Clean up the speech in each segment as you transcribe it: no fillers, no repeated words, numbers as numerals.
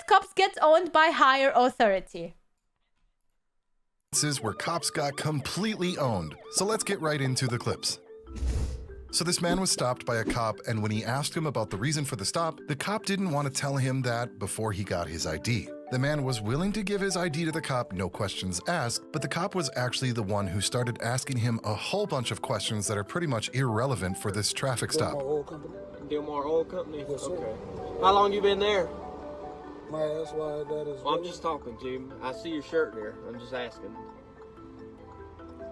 Cops get owned by higher authority. Where cops got completely owned. So let's get right into the clips. So this man was stopped by a cop, and when he asked him about the reason for the stop, the cop didn't want to tell him that before he got his ID. The man was willing to give his ID to the cop, no questions asked, but the cop was actually the one who started asking him a whole bunch of questions that are pretty much irrelevant for this traffic stop. Gilmore Oil Company? Yes, sir. Okay. How long you been there? My ass, why that is. Well, I'm just talking to you. I see your shirt there. I'm just asking.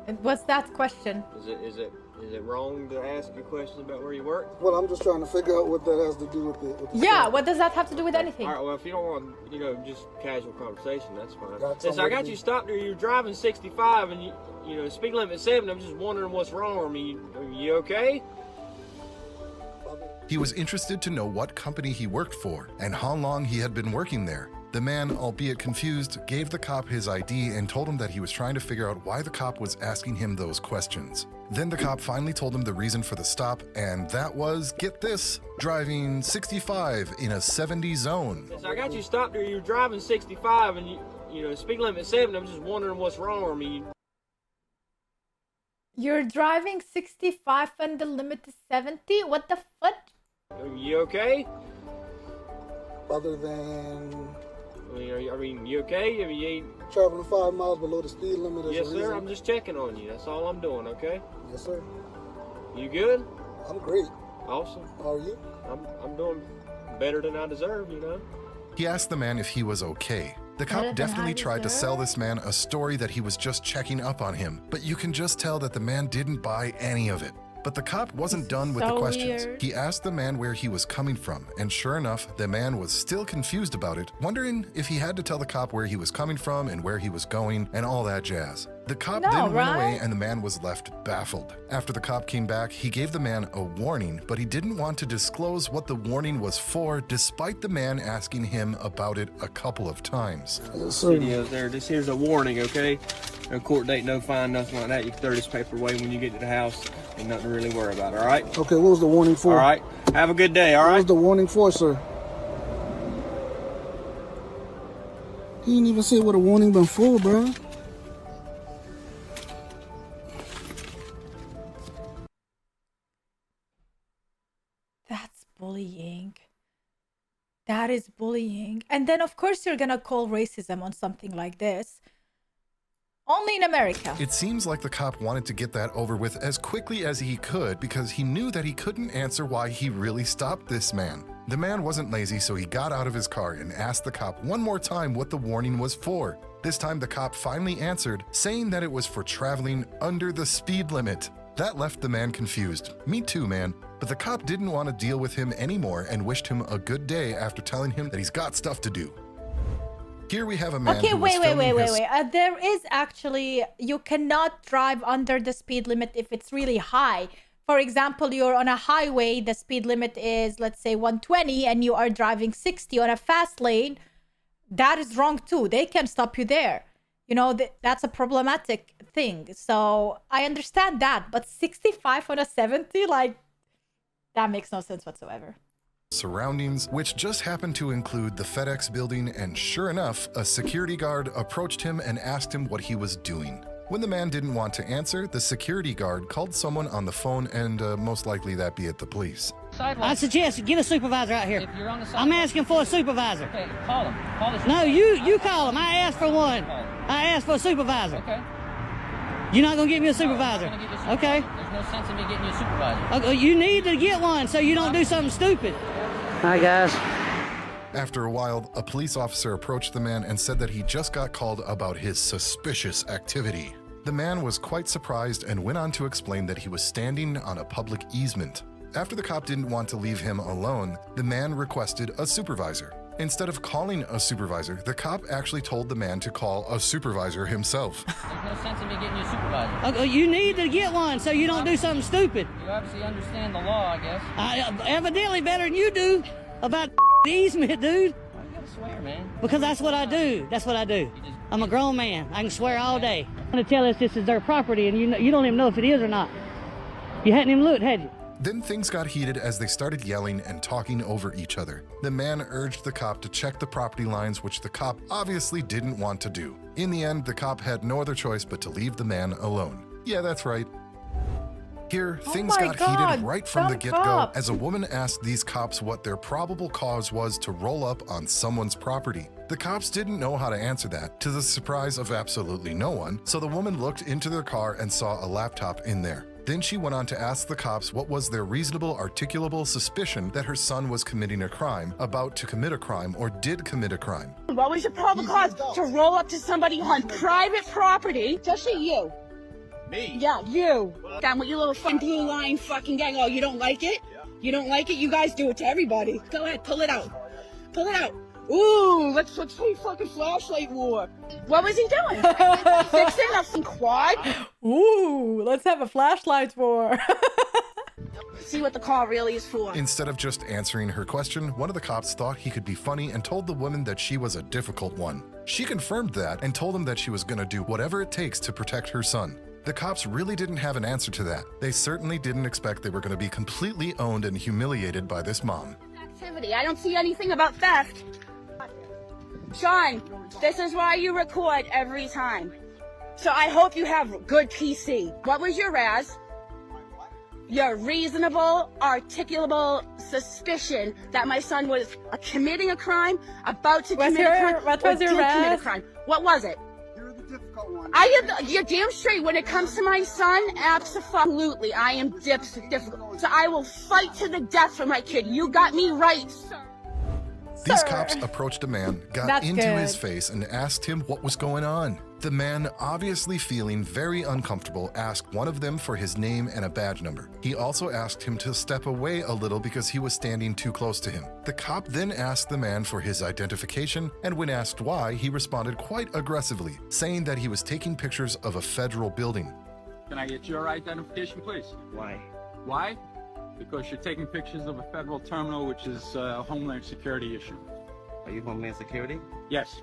And what's that question? Is it wrong to ask you questions about where you work? Well, I'm just trying to figure out what that has to do with the yeah, stop. what does that have to do with anything? All right, well, if you don't want, just casual conversation, that's fine. Since I got you stopped there, you're driving 65 and you speed limit 70. I'm just wondering what's wrong. Are you okay? He was interested to know what company he worked for and how long he had been working there. The man, albeit confused, gave the cop his ID and told him that he was trying to figure out why the cop was asking him those questions. Then the cop finally told him the reason for the stop, and that was, get this, driving 65 in a 70 zone. I got you stopped there, you're driving 65 and speed limit 70. I'm just wondering what's wrong. You're driving 65 and the limit is 70? What the fuck? Are you okay? Other than... you okay? You ain't... traveling 5 miles below the speed limit is Yes, a sir. reason. I'm just checking on you. That's all I'm doing, okay? Yes, sir. You good? I'm great. Awesome. How are you? I'm doing better than I deserve, He asked the man if he was okay. The cop definitely tried to sell this man a story that he was just checking up on him, but you can just tell that the man didn't buy any of it. But the cop wasn't done with the questions. Weird. He asked the man where he was coming from, and sure enough, the man was still confused about it, wondering if he had to tell the cop where he was coming from and where he was going and all that jazz. The cop then went away and the man was left baffled. After the cop came back, he gave the man a warning, but he didn't want to disclose what the warning was for, despite the man asking him about it a couple of times. Yes, sir. Videos there. This here's a warning, okay? No court date, no fine, nothing like that. You can throw this paper away when you get to the house. Ain't nothing to really worry about, all right? Okay, what was the warning for? All right. Have a good day, all What right? was the warning for, sir? He didn't even say what a warning been for, bro. That's bullying. That is bullying. And then, of course, you're gonna call racism on something like this. Only in America. It seems like the cop wanted to get that over with as quickly as he could because he knew that he couldn't answer why he really stopped this man. The man wasn't lazy, so he got out of his car and asked the cop one more time what the warning was for. This time the cop finally answered, saying that it was for traveling under the speed limit. That left the man confused. Me too, man. But the cop didn't want to deal with him anymore and wished him a good day after telling him that he's got stuff to do. Here we have a man who was filming his... There is actually, you cannot drive under the speed limit if it's really high. For example, you're on a highway, the speed limit is, let's say, 120, and you are driving 60 on a fast lane. That is wrong too. They can stop you there. That's a problematic thing. So I understand that, but 65 on a 70, that makes no sense whatsoever. Surroundings, which just happened to include the FedEx building, and sure enough, a security guard approached him and asked him what he was doing. When the man didn't want to answer, the security guard called someone on the phone, and most likely that be at the police. I suggest get a supervisor out here. If you're on the I'm asking for a supervisor. Okay, call him. Call the No, you call him. I asked for one. I asked for a supervisor. Okay. You're not gonna get me a supervisor. No, I'm gonna get you a supervisor. Okay. There's no sense in me getting you a supervisor. Okay. You need to get one so you don't do something stupid. Hi guys. After a while, a police officer approached the man and said that he just got called about his suspicious activity. The man was quite surprised and went on to explain that he was standing on a public easement. After the cop didn't want to leave him alone, the man requested a supervisor. Instead of calling a supervisor, the cop actually told the man to call a supervisor himself. There's no sense in me getting you a supervisor. Okay. You need to get one so you don't do something stupid. You obviously understand the law, I guess. Evidently better than you do about the easement, dude. Why you gotta swear, man? Because that's what I do. That's what I do. I'm a grown man. I can swear all day. I'm gonna tell us this is their property, and you don't even know if it is or not. You hadn't even looked, had you? Then things got heated as they started yelling and talking over each other. The man urged the cop to check the property lines, which the cop obviously didn't want to do. In the end, the cop had no other choice but to leave the man alone. Yeah, that's right. Here, things got heated right from the get-go as a woman asked these cops what their probable cause was to roll up on someone's property. The cops didn't know how to answer that, to the surprise of absolutely no one, so the woman looked into their car and saw a laptop in there. Then she went on to ask the cops what was their reasonable, articulable suspicion that her son was committing a crime, about to commit a crime, or did commit a crime. What was your probable cause to roll up to somebody on private property? Especially you. Me? Yeah, you. Down with your little fucking blue line fucking gang. Oh, you don't like it? You don't like it? You guys do it to everybody. Go ahead, pull it out. Pull it out. Ooh, let's play fucking flashlight war. What was he doing? Fixing a fucking quad? Ooh, let's have a flashlight war. See what the call really is for. Instead of just answering her question, one of the cops thought he could be funny and told the woman that she was a difficult one. She confirmed that and told him that she was going to do whatever it takes to protect her son. The cops really didn't have an answer to that. They certainly didn't expect they were going to be completely owned and humiliated by this mom. Activity. I don't see anything about theft. Sean, this is why you record every time. So I hope you have good PC. What was your RAS? Your reasonable, articulable suspicion that my son was committing a crime, about to commit a crime, what was your commit a RAS? crime. What was it? You're the difficult one. You're damn straight. When it comes to my son, absolutely, I am difficult. So I will fight to the death for my kid. You got me right, sir. These cops approached a man, got That's into good. his face, and asked him what was going on. The man, obviously feeling very uncomfortable, asked one of them for his name and a badge number. He also asked him to step away a little because he was standing too close to him. The cop then asked the man for his identification, and when asked why, he responded quite aggressively, saying that he was taking pictures of a federal building. Can I get your identification, please? Why? Why? Because you're taking pictures of a federal terminal, which is a Homeland Security issue. Are you Homeland Security? Yes.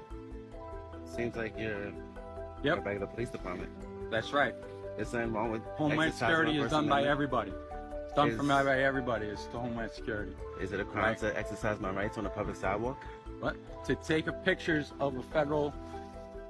Seems like you're Yep. a regular police department. That's right. There's something wrong with Homeland exercising Security my is First done by Amendment? everybody. It's done Is- by everybody. It's the Homeland Security. Is it a crime Right. to exercise my rights on a public sidewalk? What? To take pictures of a federal...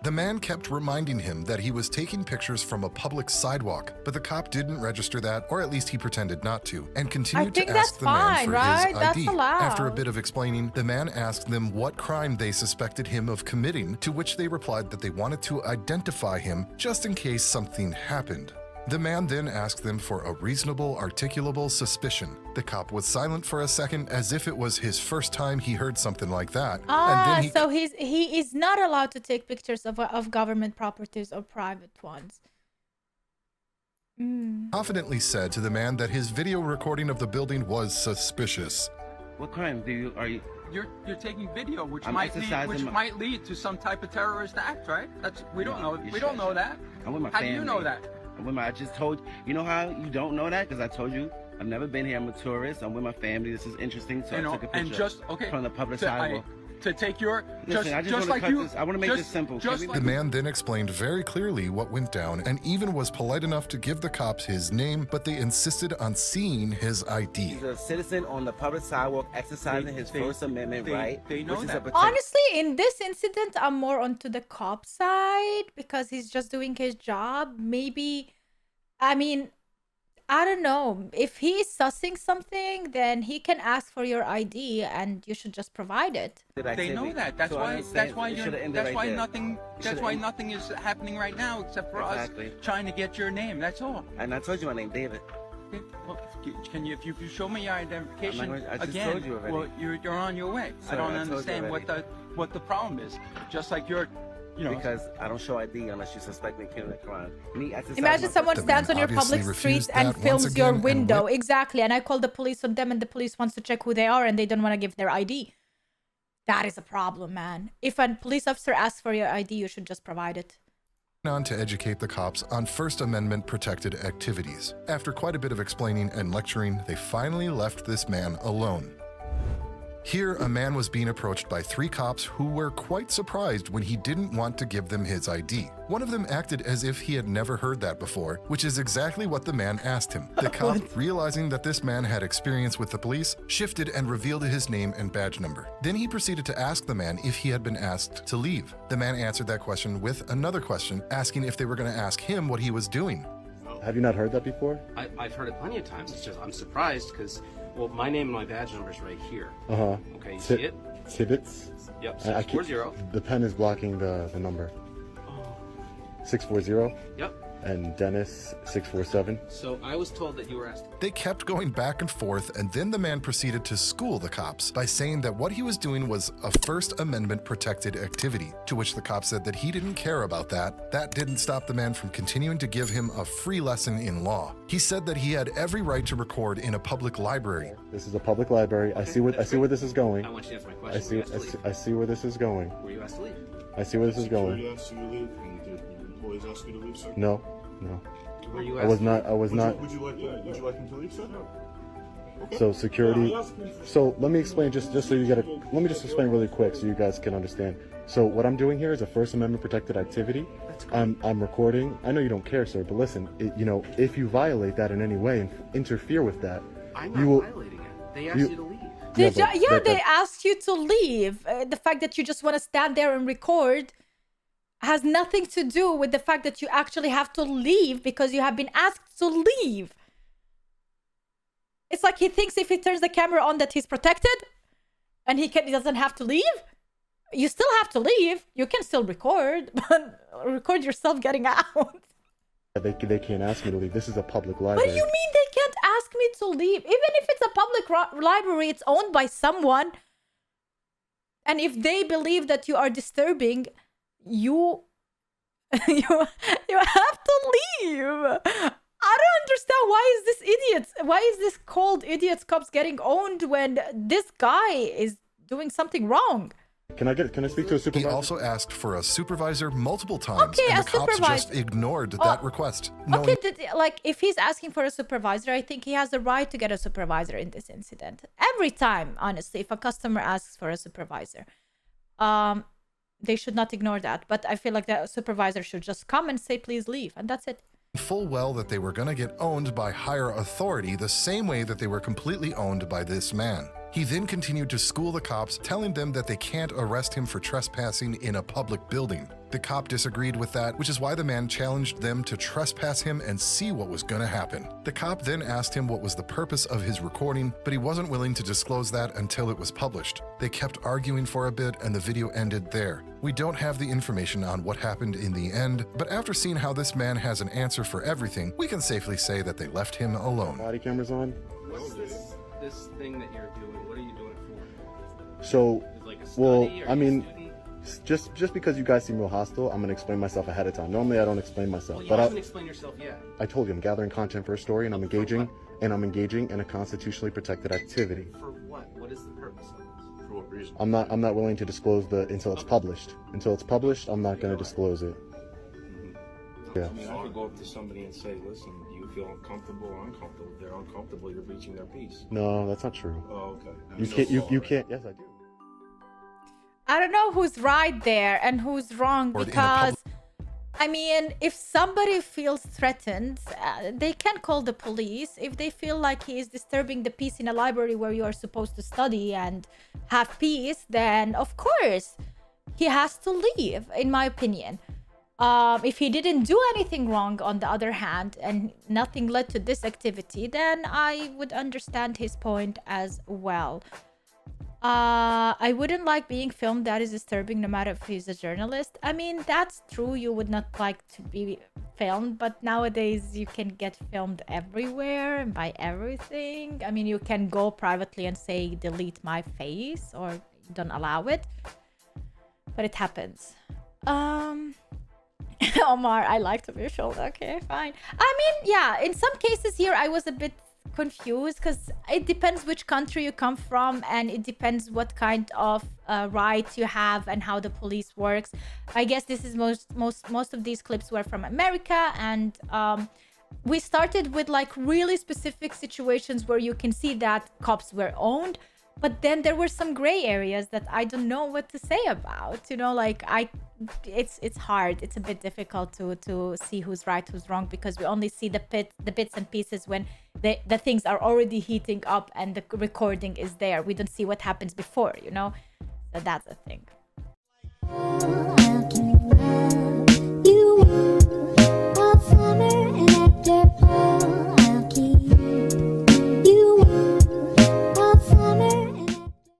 The man kept reminding him that he was taking pictures from a public sidewalk, but the cop didn't register that, or at least he pretended not to, and continued think to ask that's the man fine, for right? his That's ID. allowed. After a bit of explaining, the man asked them what crime they suspected him of committing, to which they replied that they wanted to identify him just in case something happened. The man then asked them for a reasonable, articulable suspicion. The cop was silent for a second, as if it was his first time he heard something like that. and then So he is not allowed to take pictures of government properties or private ones. confidently said to the man that his video recording of the building was suspicious. What crime are you? You're taking video, which I'm might exercising might lead to some type of terrorist act, right? That's we don't know. You We don't should- know that. I'm with my How family. do you know that? I'm with my. I just told you know how you don't know that because I told you I've never been here. I'm a tourist. I'm with my family. This is interesting. So You know, I took a picture and just okay from the public to, sidewalk. to take your Listen, I just just wanna like cut you. this- I wanna make this simple. Can Just we- like The man then explained very clearly what went down and even was polite enough to give the cops his name, but they insisted on seeing his ID. He's a citizen on the public sidewalk exercising his First Amendment right. they know which is that. a protect- Honestly, in this incident, I'm more onto the cop side because he's just doing his job. Maybe, I mean, I don't know. If he is sussing something, then he can ask for your ID and you should just provide it. They know that. That's So I why. understand. That's why It you're. should've ended That's right why there. nothing. It That's should've why ended- nothing is happening right now except for Exactly. us trying to get your name. That's all. And I told you my name, David. Okay, well, can you, if you show me your identification I'm not going- I just again, told you already. well, you're on your way. Sir, I don't I told you understand already. what the problem is. Just like you're, you know, Because I don't show ID unless you suspect me of committing a crime. Me exercising Imagine my someone First The man stands on your obviously public street refused and that once films your again and window. went- Exactly. And I call the police on them and the police wants to check who they are and they don't want to give their ID. That is a problem, man. If a police officer asks for your ID, you should just provide it. On to educate the cops on First Amendment protected activities. After quite a bit of explaining and lecturing, they finally left this man alone. Here, a man was being approached by 3 cops who were quite surprised when he didn't want to give them his ID. One of them acted as if he had never heard that before, which is exactly what the man asked him. The cop, realizing that this man had experience with the police, shifted and revealed his name and badge number. Then he proceeded to ask the man if he had been asked to leave. The man answered that question with another question, asking if they were going to ask him what he was doing. Have you not heard that before? I've heard it plenty of times. It's just I'm surprised because, well, my name and my badge number is right here. Okay, you see it? Tibbets? Yep, 640. The pen is blocking the number. 640? Yep. And Dennis 647. So I was told that you were asked. They kept going back and forth, and then the man proceeded to school the cops by saying that what he was doing was a First Amendment protected activity, to which the cop said that he didn't care about that. That didn't stop the man from continuing to give him a free lesson in law. He said that he had every right to record in a public library. This is a public library. I see where this is going. I want you to answer my question. I see where this is going. Were you asked to leave? I see where this is going. Ask you to leave, sir? No. Were you I was not. Would you like him to leave, sir? Okay. So security. So let me explain just so you get it. Let me just explain really quick so you guys can understand. So what I'm doing here is a First Amendment protected activity. I'm recording. I know you don't care, sir, but listen. If you violate that in any way and interfere with that, I'm not violating it. They asked you to leave. They asked you to leave. The fact that you just want to stand there and record has nothing to do with the fact that you actually have to leave because you have been asked to leave. It's like he thinks if he turns the camera on that he's protected and he doesn't have to leave. You still have to leave. You can still record, but record yourself getting out. They can't ask me to leave. This is a public library. What do you mean they can't ask me to leave? Even if it's a public library, it's owned by someone. And if they believe that you are disturbing, you have to leave. I don't understand why is this called idiots cops getting owned when this guy is doing something wrong. Can I speak to a supervisor? He also asked for a supervisor multiple times, Okay, and a the cops supervisor. just ignored that request. Okay, like if he's asking for a supervisor, I think he has the right to get a supervisor in this incident. Every time, honestly, if a customer asks for a supervisor, they should not ignore that. But I feel like the supervisor should just come and say, please leave. And that's it. Full well that they were going to get owned by higher authority the same way that they were completely owned by this man. He then continued to school the cops, telling them that they can't arrest him for trespassing in a public building. The cop disagreed with that, which is why the man challenged them to trespass him and see what was going to happen. The cop then asked him what was the purpose of his recording, but he wasn't willing to disclose that until it was published. They kept arguing for a bit and the video ended there. We don't have the information on what happened in the end, but after seeing how this man has an answer for everything, we can safely say that they left him alone. Body cameras on. What's this thing that you're doing? What are you doing it for? So, Like a study, I mean, just because you guys seem real hostile, I'm gonna explain myself ahead of time. Normally, I don't explain myself, Well, you but haven't explained yourself yet. I told you I'm gathering content for a story, and I'm engaging in a constitutionally protected activity. For what? What is the purpose of this? For what reason? I'm not willing to disclose until it's published. Until it's published, I'm not gonna disclose it. Yeah. I mean, I could go up to somebody and say, listen, do you feel uncomfortable or uncomfortable? If they're uncomfortable, you're breaching their peace. No, that's not true. Oh, okay. You can't. Yes, I do. I don't know who's right there and who's wrong, because I mean, if somebody feels threatened, they can call the police. If they feel like he is disturbing the peace in a library where you are supposed to study and have peace, then of course he has to leave, in my opinion. If he didn't do anything wrong, on the other hand, and nothing led to this activity, then I would understand his point as well. I wouldn't like being filmed. That is disturbing, no matter if he's a journalist. I mean, that's true. You would not like to be filmed, but nowadays you can get filmed everywhere and by everything. I mean, you can go privately and say, delete my face, or don't allow it. But it happens. Omar, I like to be filmed. Okay, fine. I mean, yeah, in some cases here, I was a bit confused because it depends which country you come from, and it depends what kind of rights you have and how the police works. I guess this is most of these clips were from America, and we started with like really specific situations where you can see that cops were owned. But then there were some gray areas that I don't know what to say about, you know, like it's hard. It's a bit difficult to see who's right, who's wrong, because we only see the bits and pieces when the things are already heating up and the recording is there. We don't see what happens before, you know. So that's the thing.